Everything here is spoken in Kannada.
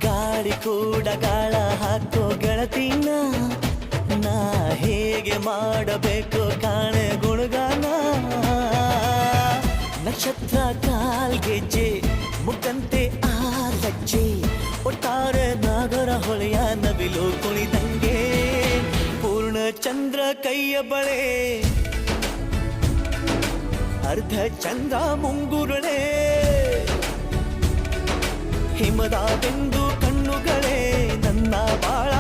ಗಾಳಿ ಕೂಡ ಗಾಳ ಹಾಕೋ ಗೆಳತಿನ ನಾ ಹೇಗೆ ಮಾಡಬೇಕು ಕಾಣೆ ಗುಣಗಾನ ನಕ್ಷತ್ರ ಕಾಲ್ಗೆಜ್ಜೆ ಮುಖಂತೆ ಆ ಲಜ್ಜೆ ಒಟ್ಟಾರೆ ನಾಗರ ಹೊಳೆಯ ನವಿಲು ಕುಣಿದಂಗೆ ಪೂರ್ಣ ಚಂದ್ರ ಕೈಯ ಬಳೆ ಅರ್ಧ ಚಂದ್ರ ಮುಂಗುರುಳೆ ಹಿಮದ ಬೆಂದು ಕಣ್ಣುಗಳೇ ನನ್ನ ಬಾಳ